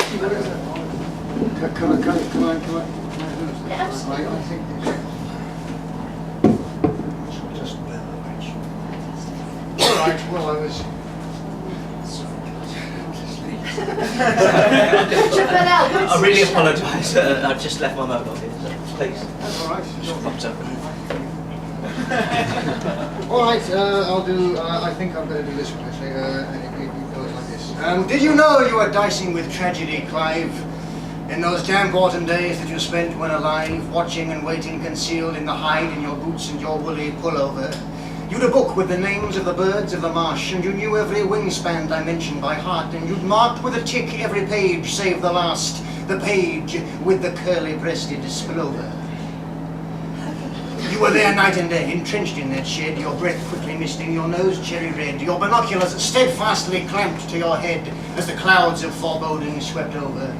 Come on. Yeah, I think just all right. Well, I was. I really apologise. I've just left my mobile here. So please. That's all right. Just popped up. All right. I'll do. I think I'm going to do this one actually. And it goes like this. Did you know you were dicing with tragedy, Clive? In those damp autumn days that you spent when alive, watching and waiting concealed in the hide in your boots and your woolly pullover. You'd a book with the names of the birds of the marsh, and you knew every wingspan dimension by heart, and you'd marked with a tick every page save the last, the page with the curly-breasted spillover. You were there night and day, entrenched in that shed, your breath quickly misting, your nose cherry red, your binoculars steadfastly clamped to your head as the clouds of foreboding swept over.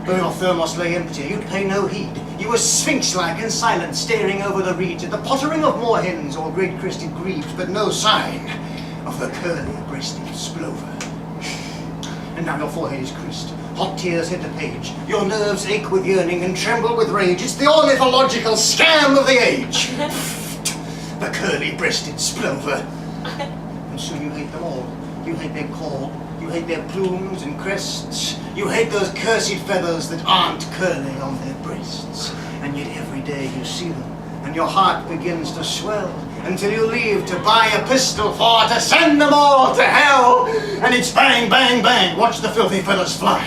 Though your thermos lay empty, you'd pay no heed. You were sphinx-like and silent, staring over the reeds at the pottering of moorhens or great-crested grebes, but no sign of the curly-breasted splover. And now your forehead is creased. Hot tears hit the page. Your nerves ache with yearning and tremble with rage. It's the ornithological scam of the age. The curly-breasted splover. And soon you hate them all. You hate their call. You hate their plumes and crests. You hate those cursed feathers that aren't curly on their breasts. And yet every day you see them, and your heart begins to swell, until you leave to buy a pistol to send them all to hell. And it's bang, bang, bang, watch the filthy feathers fly.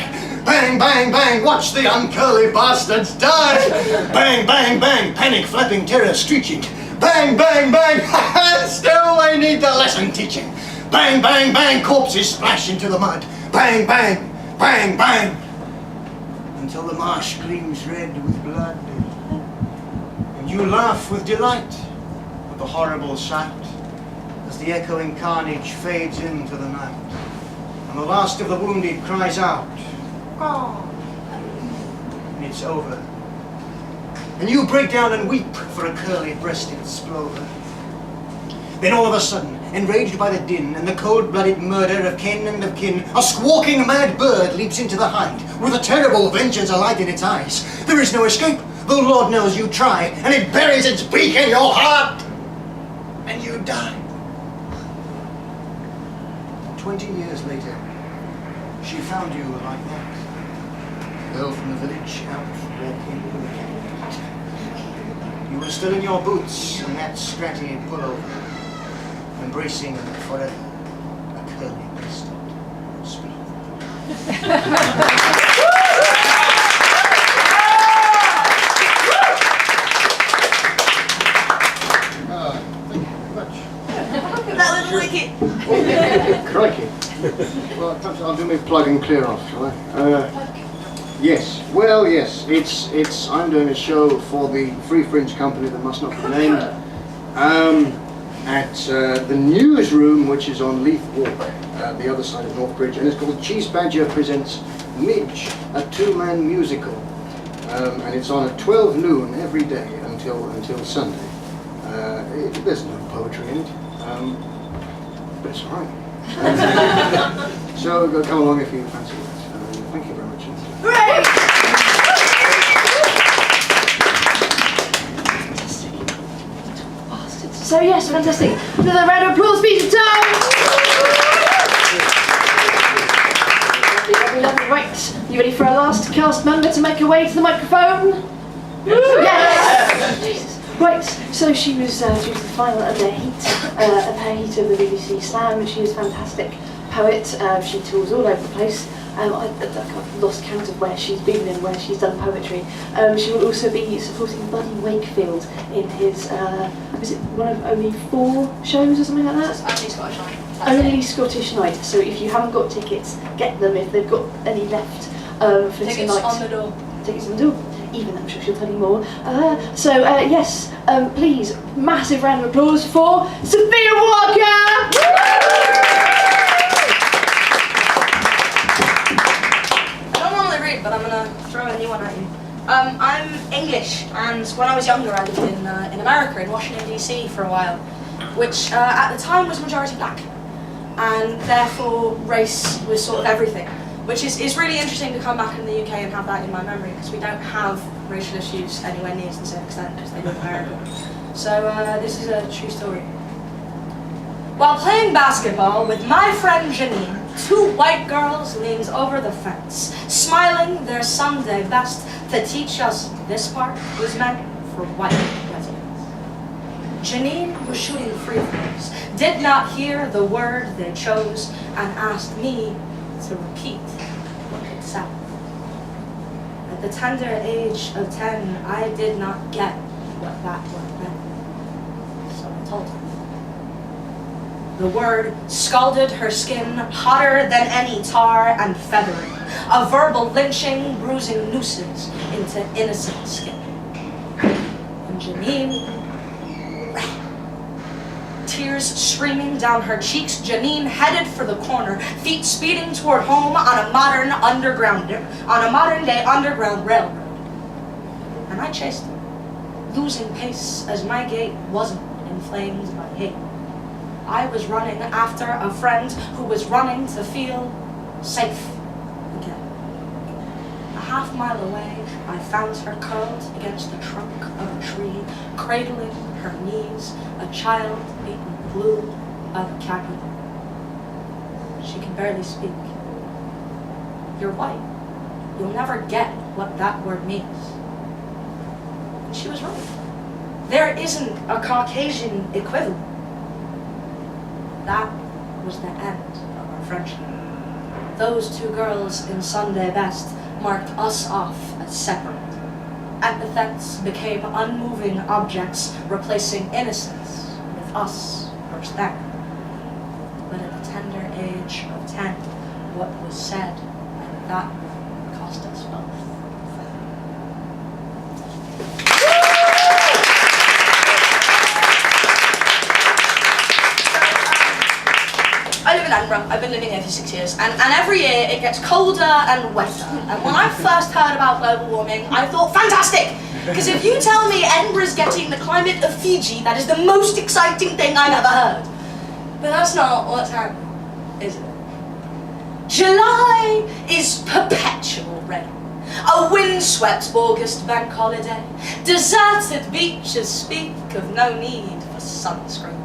Bang, bang, bang, watch the uncurly bastards die. Bang, bang, bang, panic, flapping, terror, screeching. Bang, bang, bang, still they need the lesson teaching. Bang, bang, bang, corpses splash into the mud. Bang, bang, bang, bang, until the marsh gleams red with blood. And you laugh with delight at the horrible sight as the echoing carnage fades into the night. And the last of the wounded cries out, "Oh!" And it's over. And you break down and weep for a curly-breasted splover. Then all of a sudden, enraged by the din and the cold-blooded murder of kin and of kin, a squawking mad bird leaps into the hide, with a terrible vengeance alight in its eyes. There is no escape, though Lord knows you try, and it buries its beak in your heart, and you die. 20 years later, she found you like that. Girl from the village, out walking with a cat. You were still in your boots and that scratty pullover, embracing forever a curly-breasted splover. Thank you very much. That was wicked. Crikey. Well, perhaps I'll do my plug and clear off, shall I? Yes. Well, yes. It's. I'm doing a show for the Free Fringe company that must not be named. At the newsroom, which is on Leith Walk, the other side of Northbridge, and it's called Cheese Badger Presents Midge, a two-man musical, and it's on at 12 noon every day until Sunday. There's no poetry in it, but it's all right. So come along if you fancy that. Thank you very much. Great! So yes, fantastic. Another round of applause, speech time. Lovely, lovely. Right, you ready for our last cast member to make her way to the microphone? Yes. Jesus. Right, so she was the final of her heat of the BBC Slam. She was a fantastic poet. She tours all over the place. I've lost count of where she's been and where she's done poetry. She will also be supporting Buddy Wakefield in his, was it one of only 4 shows or something like that? Only Scottish Night. Only Scottish Night. So if you haven't got tickets, get them if they've got any left for Tickets tonight. on the door. Tickets on the door. Even I'm sure she'll tell you more. Yes, please, massive round of applause for Sophia Walker! But I'm going to throw a new one at you. I'm English, and when I was younger I lived in America, in Washington DC for a while, which at the time was majority black, and therefore race was sort of everything. which is really interesting to come back in the UK and have that in my memory, because we don't have racial issues anywhere near to the same extent as they do in America. So this is a true story. While playing basketball with my friend Janine, 2 white girls leaned over the fence, smiling their Sunday best to teach us this part was meant for white residents. Janine was shooting free throws, did not hear the word they chose, and asked me to repeat what it said. At the tender age of 10, I did not get what that word meant, so I told her. The word scalded her skin hotter than any tar and feathering, a verbal lynching bruising nooses into innocent skin. And Janine ran. Tears streaming down her cheeks, Janine headed for the corner, feet speeding toward home on a modern day underground railroad. And I chased her, losing pace as my gait wasn't inflamed by hate. I was running after a friend who was running to feel safe again. A half mile away, I found her curled against the trunk of a tree, cradling her knees, a child beaten blue by the capulet. She can barely speak. You're white. You'll never get what that word means. And she was right. There isn't a Caucasian equivalent. That was the end of our friendship. Those 2 girls in Sunday best marked us off as separate. Epithets became unmoving objects, replacing innocence with us versus them. But at the tender age of 10, what was said and that cost us both. I live in Edinburgh. I've been living here for 6 years, and every year it gets colder and wetter. And when I first heard about global warming, I thought, fantastic! Because if you tell me Edinburgh's getting the climate of Fiji, that is the most exciting thing I've ever heard. But that's not what's happening, is it? July is perpetual rain. A windswept August bank holiday. Deserted beaches speak of no need for sunscreen.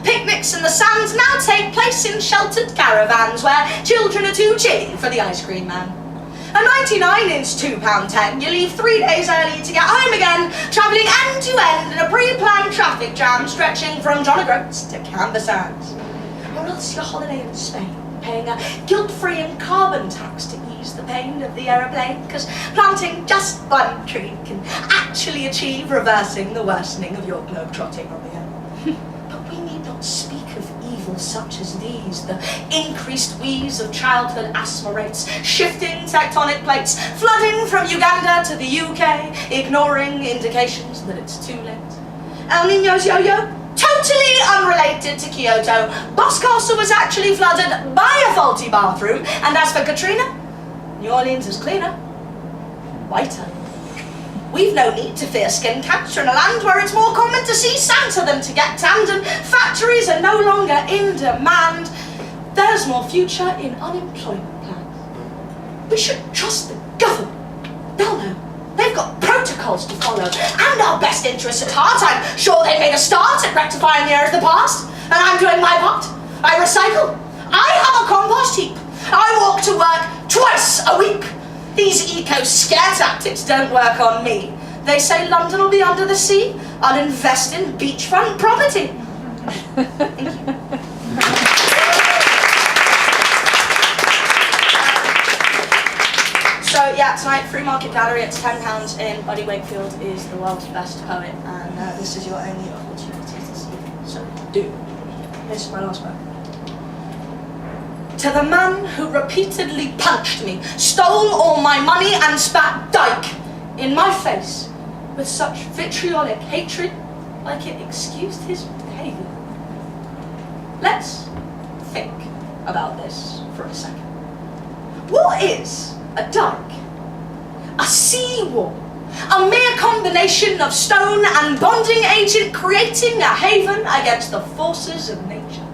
Picnics in the sands now take place in sheltered caravans where children are too chilly for the ice cream man. A 99-inch £2.10, you leave 3 days early to get home again, travelling end to end in a pre-planned traffic jam stretching from John O'Groats to Canvas Sands. Or else your holiday in Spain, paying a guilt-free and carbon tax to ease the pain of the aeroplane, because planting just 1 tree can actually achieve reversing the worsening of your globe-trotting on the earth. But we need not speak of evils such as these, the increased wheeze of childhood asthma rates, shifting tectonic plates, flooding from Uganda to the UK, ignoring indications that it's too late. El Niño's yo-yo, totally unrelated to Kyoto. Boscastle was actually flooded by a faulty bathroom, and as for Katrina, New Orleans is cleaner, whiter. We've no need to fear skin cancer in a land where it's more common to see Santa than to get tanned, and factories are no longer in demand. There's more future in unemployment plans. We should trust the government. They'll know. They've got protocols to follow, and our best interests at heart. I'm sure they made a start at rectifying the errors of the past, and I'm doing my part. I recycle. I have a compost heap. I walk to work twice a week. These eco-scare tactics don't work on me. They say London will be under the sea. I'll invest in beachfront property. Thank you. So yeah, tonight, Free Market Gallery, it's £10 in. Buddy Wakefield is the world's best poet, and this is your only opportunity to see him. So do. This is my last book. To the man who repeatedly punched me, stole all my money and spat dyke in my face with such vitriolic hatred like it excused his behaviour. Let's think about this for a second. What is a dike? A sea wall, a mere combination of stone and bonding agent creating a haven against the forces of nature.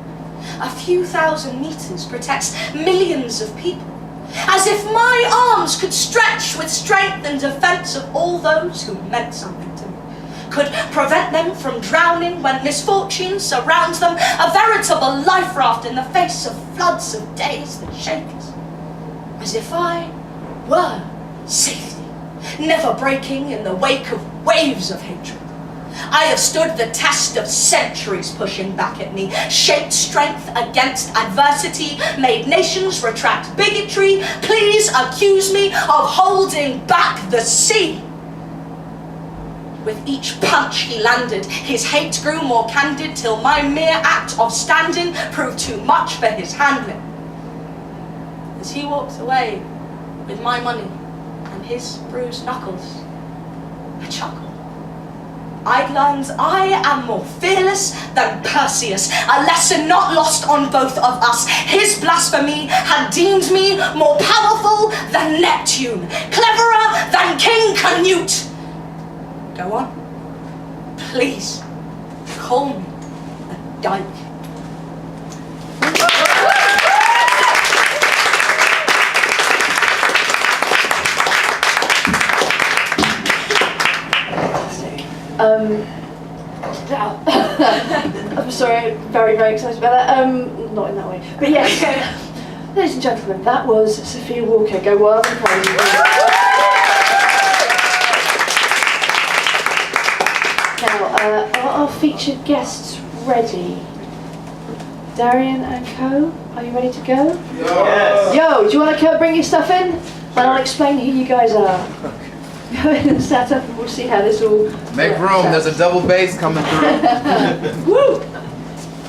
A few thousand meters protects millions of people. as if my arms could stretch with strength in defense of all those who meant something to me, could prevent them from drowning when misfortune surrounds them, a veritable life raft in the face of floods of days that shake us, as if I were safety, never breaking in the wake of waves of hatred. I have stood the test of centuries pushing back at me, shaped strength against adversity, made nations retract bigotry. Please accuse me of holding back the sea. With each punch he landed, his hate grew more candid, till my mere act of standing proved too much for his handling. As he walked away with my money and his bruised knuckles, I chuckled. I'd learned I am more fearless than Perseus, a lesson not lost on both of us. His blasphemy had deemed me more powerful than Neptune, cleverer than King Canute. Go on, please, call me a dyke. Now, I'm sorry, very, very excited about that. Not in that way, but yes. Ladies and gentlemen, that was Sophia Walker. Go wild and crazy. Now, are our featured guests ready? Darian and Co, are you ready to go? Yes. Yo, do you want to bring your stuff in? And I'll explain who you guys are. Go ahead and stand up and we'll see how this all Make room, there's a double bass coming through. Woo!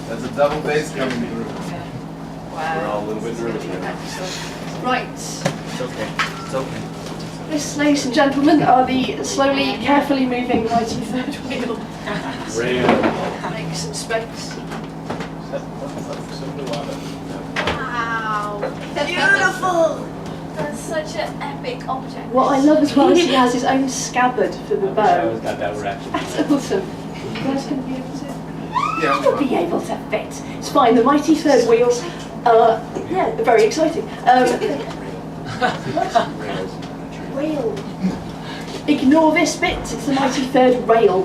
There's a double bass coming through. We're all a little bit nervous now. Right. It's okay. It's okay. This, ladies and gentlemen, are the slowly, carefully moving mighty third wheel. Make some space. Wow. Beautiful! That's such an epic object. What I love as well is he has his own scabbard for the bow. Got that ratchet. That's awesome. You guys going to be able to? Yeah. You'll be able to fit. It's fine. The mighty third wheel. Yeah, very exciting. Rail. Ignore this bit. It's the mighty third rail.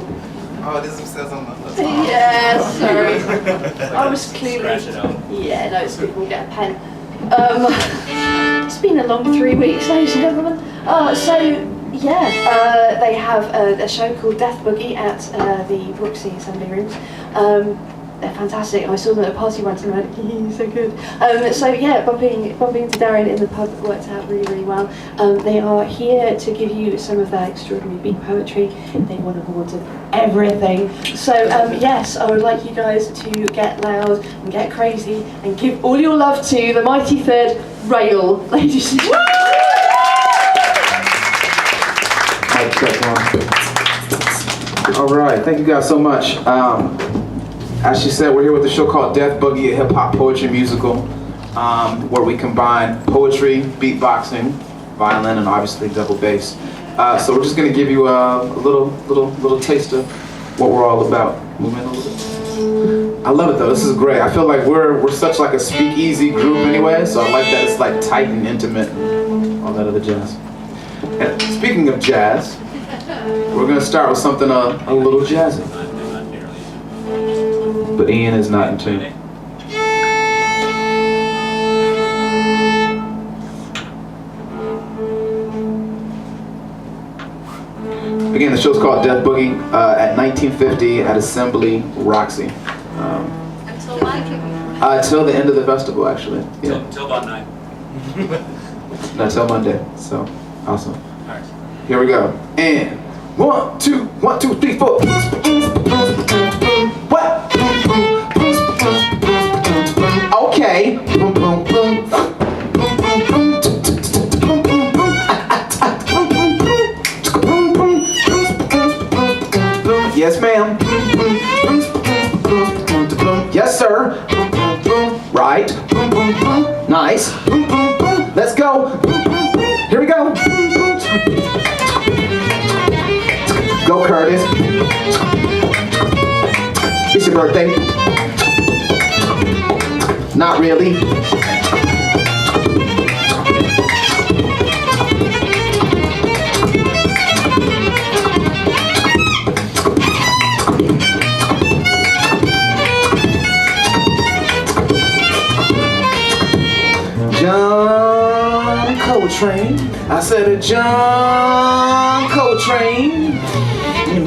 Oh, this says on the Yeah, sorry. I was clearly. Scratch it out. Yeah, no, it's good. We'll get a pen. It's been a long 3 weeks, ladies and gentlemen. They have a show called Death Boogie at the Brooksea Assembly Rooms. They're fantastic. I saw them at a party once and I went, so good. Bumping into Darren in the pub worked out really, really well. They are here to give you some of their extraordinary beat poetry. They won awards of everything. So yes, I would like you guys to get loud and get crazy and give all your love to the mighty third rail, ladies and gentlemen. All right, thank you guys so much. As she said, we're here with a show called Death Boogie, a hip-hop poetry musical, where we combine poetry, beatboxing, violin, and obviously double bass. So we're just going to give you a little taste of what we're all about. Move in a little bit. I love it though. This is great. I feel like we're such like a speakeasy group anyway, so I like that it's like tight and intimate and all that other jazz. And speaking of jazz, we're going to start with something a little jazzy. But Ian is not in tune. Again, the show's called Death Boogie at 1950 at Assembly Roxy. Until when? Till the end of the festival, actually. Yeah. Till about 9. No, till Monday. So, awesome. All right. Here we go. And 1, 2, 1, 2, 3, 4. What? Okay. Yes, ma'am. Yes, sir. Right. Nice. Let's go. Here we go. Go, Curtis. It's your birthday. Not really. Coltrane. I said a John Coltrane.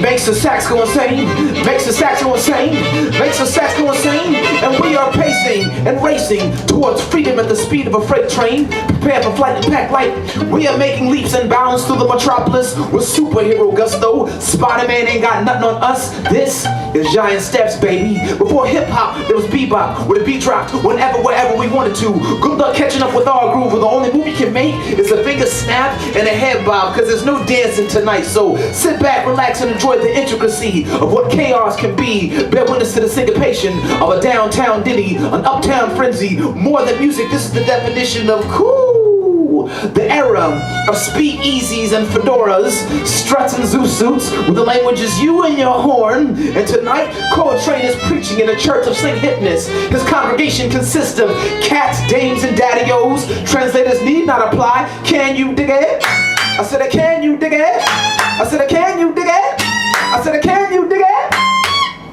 Makes the sax go insane, makes the sax go insane, makes the sax go insane. And we are pacing and racing towards freedom at the speed of a freight train. Prepare for flight and pack light. We are making leaps and bounds through the metropolis with superhero gusto. Spider-Man ain't got nothing on us. This is Giant Steps, baby. Before hip-hop, there was bebop, where the beat dropped whenever, wherever we wanted to. Good luck catching up with our groove, where the only move you can make is a finger snap and a head bob, cause there's no dancing tonight. So sit back, relax, and enjoy the intricacy of what chaos can be. Bear witness to the syncopation of a downtown ditty, an uptown frenzy. More than music, this is the definition of cool. The era of speakeasies and fedoras, struts and zoo suits, where the language is you and your horn. And tonight, Coltrane is preaching in a church of St. Hypnus. His congregation consists of cats, dames, and daddy-os. Translators need not apply. Can you dig it? I said, can you dig it? I said, can you dig it? I said, can you dig it?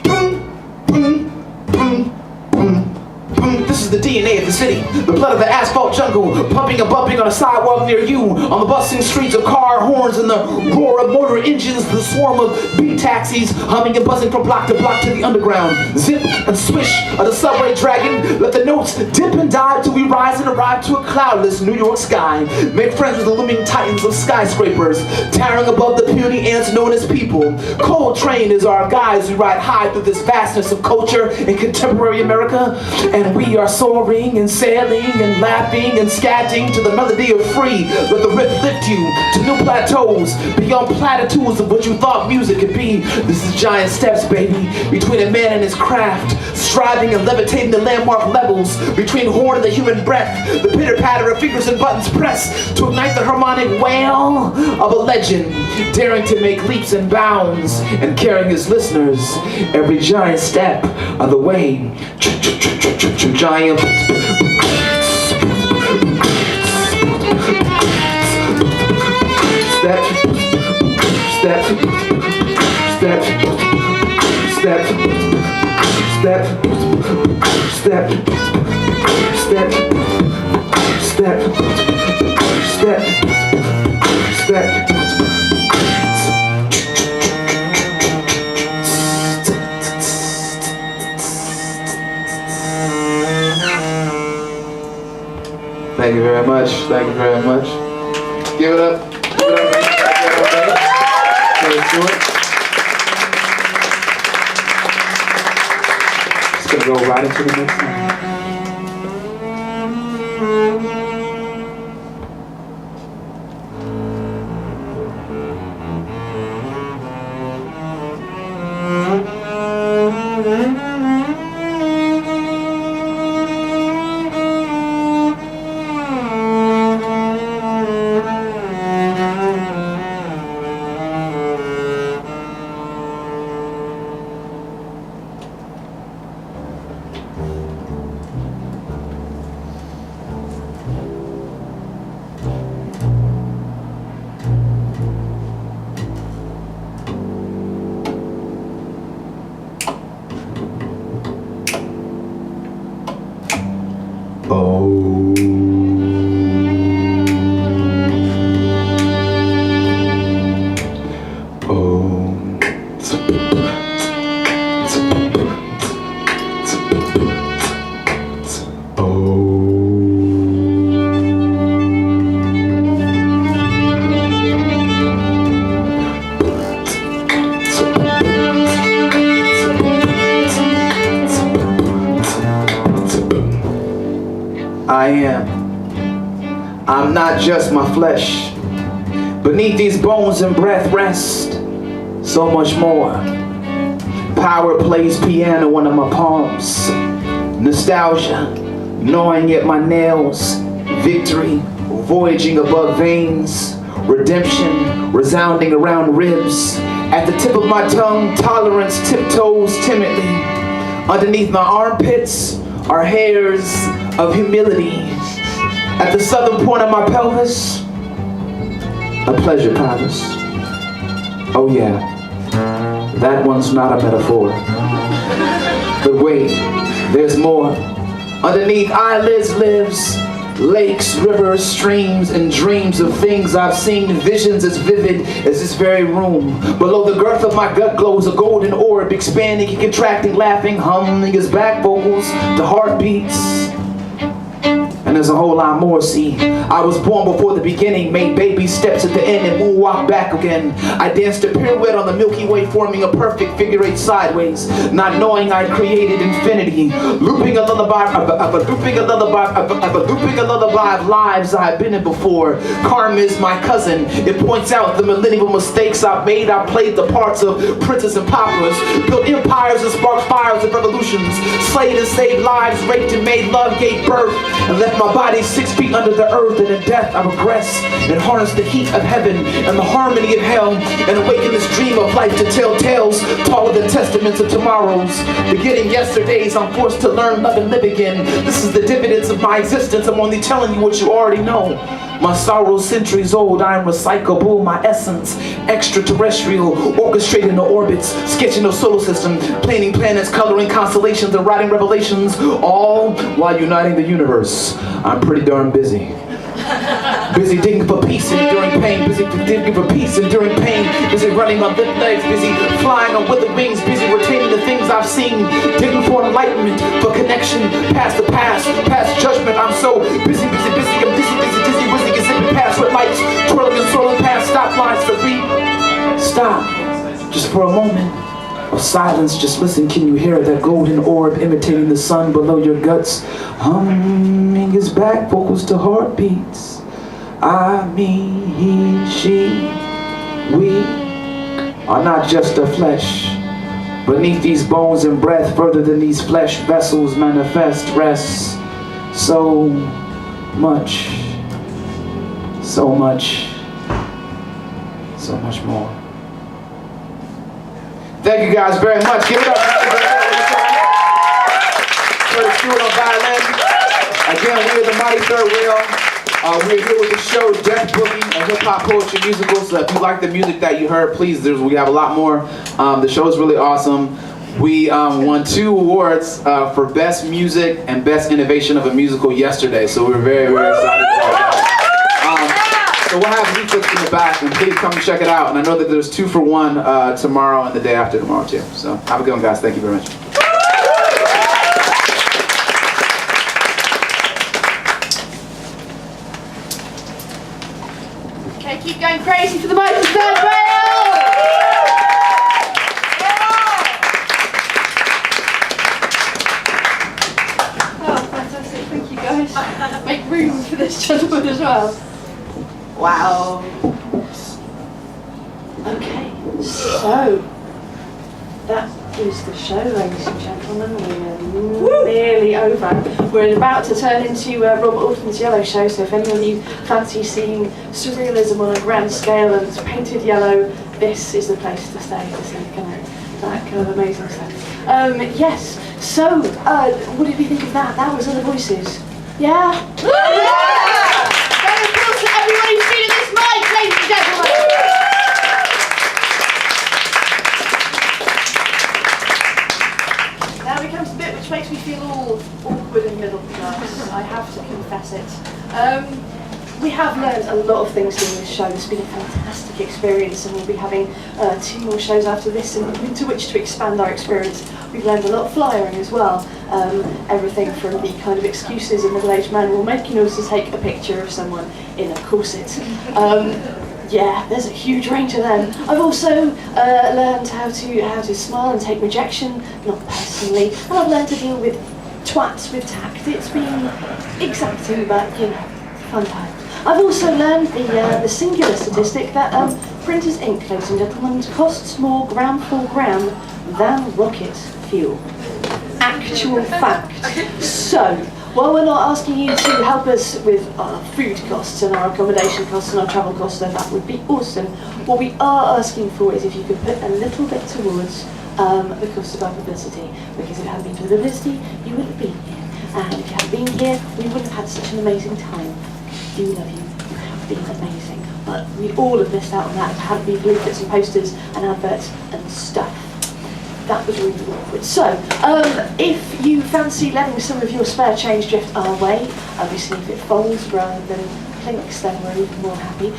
Boom, boom, boom, boom. This is the DNA of the city, the blood of the asphalt jungle, pumping and bumping on a sidewalk near you, on the bustling streets of car horns and the roar of motor engines, the swarm of beat taxis, humming and buzzing from block to the underground. Zip and swish of the subway dragon, let the notes dip and dive till we rise and arrive to a cloudless New York sky. Make friends with the looming titans of skyscrapers, towering above the puny ants known as people. Coltrane is our guides who ride high through this vastness of culture in contemporary America, and we are soaring and sailing and laughing and scatting to the melody of free. Let the riff lift you to new plateaus, beyond platitudes of what you thought music could be. This is Giant Steps, baby, between a man and his craft, striving and levitating the landmark levels, between horn and the human breath, the pitter-patter of fingers and buttons pressed to ignite the harmonic wail of a legend, daring to make leaps and bounds and carrying his listeners every giant step of the way. Giant step, step, step, step, step, step, step, step, step, step. Thank you very much. Thank you very much. Give it up. Give it up. Let's do it. Just gonna go right into the next one. I'm not just my flesh. Beneath these bones and breath rest so much more. Power plays piano under my palms. Nostalgia gnawing at my nails. Victory voyaging above veins. Redemption resounding around ribs. At the tip of my tongue, tolerance tiptoes timidly. Underneath my armpits are hairs of humility. At the southern point of my pelvis, a pleasure palace. Oh yeah, that one's not a metaphor. But wait, there's more. Underneath eyelids lives Lakes, rivers, streams, and dreams of things I've seen, visions as vivid as this very room. Below the girth of my gut glows a golden orb, expanding and contracting, laughing, humming his back vocals to heartbeats. And there's a whole lot more, see. I was born before the beginning, made baby steps at the end and moonwalk back again. I danced a pirouette on the Milky Way, forming a perfect figure eight sideways, not knowing I created infinity, looping a lullaby of lives I have been in before. Karma is my cousin. It points out the millennial mistakes I've made. I played the parts of princes and paupers, built empires and sparked fires of revolutions, slayed and saved lives, raped and made love, gave birth, and left my body 6 feet under the earth, and in death I regress and harness the heat of heaven and the harmony of hell, and awaken this dream of life to tell tales taller than testaments of tomorrows. Beginning yesterdays, I'm forced to learn, love, and live again. This is the dividends of my existence. I'm only telling you what you already know. My sorrow centuries old, I am recyclable, my essence extraterrestrial, orchestrating the orbits, sketching the solar system, planning planets, coloring constellations, and writing revelations, all while uniting the universe. I'm pretty darn busy. Busy digging for peace and enduring pain, busy digging for peace and enduring pain, busy running on lit legs, busy flying on withered wings, busy retaining the things I've seen, digging for enlightenment, for connection, past the past judgment. I'm so busy, I'm dizzy, whizzing and zipping past red lights, twirling and swirling past stop lines to beat. Stop, just for a moment of silence, just listen. Can you hear that golden orb imitating the sun below your guts, humming his back vocals to heartbeats? I, me, he, she, we are not just a flesh. Beneath these bones and breath, further than these flesh vessels manifest, rests so much, so much, so much more. Thank you guys very much. Give it up for the Stewart on violin. Again, we're the Mighty Third Wheel. We're here with the show Death Boogie, a hip-hop poetry musical. So if you like the music that you heard, please, we have a lot more. The show is really awesome. We won 2 awards for Best Music and Best Innovation of a Musical yesterday. So we were very, very excited about that. So we'll have leaflets in the back, and please come and check it out. And I know that there's 2 for 1 tomorrow and the day after tomorrow too. So have a good one, guys. Thank you very much. Okay, keep going crazy for the Mighty Third Wheel! Oh, fantastic. Thank you, guys. Make room for this gentleman as well. Wow. Okay, so that is the show, ladies and gentlemen. We're nearly over. We're about to turn into Robert Alton's Yellow Show, so if any of you fancy seeing surrealism on a grand scale and it's painted yellow, this is the place to stay to see that kind of amazing stuff. Yes, so what did we think of that? That was Other Voices. Yeah? Round of applause to everyone who's seen this mic, ladies and gentlemen! Now we come to the bit which makes me feel all awkward and middle class. I have to confess it. We have learned a lot of things doing this show. It's been a fantastic experience, and we'll be having 2 more shows after this into which to expand our experience. We've learned a lot of flyering as well. Everything from the kind of excuses a middle-aged man will make in order to take a picture of someone in a corset. Yeah, there's a huge range of them. I've also learned how to smile and take rejection, not personally, and I've learned to deal with twats with tact. It's been exacting, but you know, fun time. I've also learned the singular statistic that printer's ink, ladies and gentlemen, costs more gram for gram than rocket fuel. Actual fact. So, while we're not asking you to help us with our food costs and our accommodation costs and our travel costs, then that would be awesome. What we are asking for is if you could put a little bit towards the cost of our publicity, because if it hadn't been for the publicity, you wouldn't have been here. And if you hadn't been here, we wouldn't have had such an amazing time. I do love you. You have been amazing. But we'd all have missed out on that if it hadn't been for leaflets and posters and adverts and stuff. that was really awkward. So, if you fancy letting some of your spare change drift our way, obviously if it folds rather than clinks, then we're even more happy.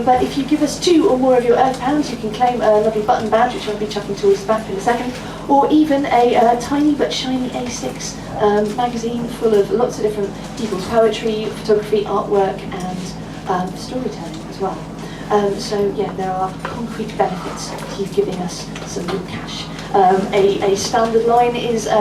But if you give us 2 or more of your earth pounds, you can claim a lovely button badge, which I'll be chucking towards the back in a second, or even a tiny but shiny A6 magazine full of lots of different people's poetry, photography, artwork, and storytelling as well. So yeah, there are concrete benefits to you giving us some real cash. A standard line is if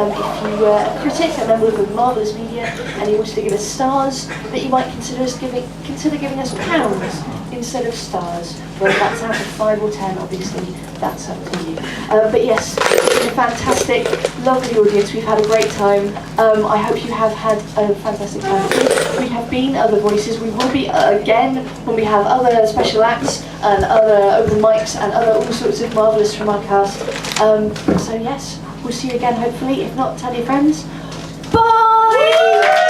you are a critic, a member of the Marvellous Media, and you wish to give us stars, that you might consider giving us pounds instead of stars. Whether that's out of 5 or 10, obviously, that's up to you. But yes, it's been a fantastic, lovely audience. We've had a great time. I hope you have had a fantastic time too. We have been Other Voices. We will be again when we have other special acts and other open mics and other all sorts of marvellous from our cast. So yes, we'll see you again hopefully. If not, tell your friends. Bye!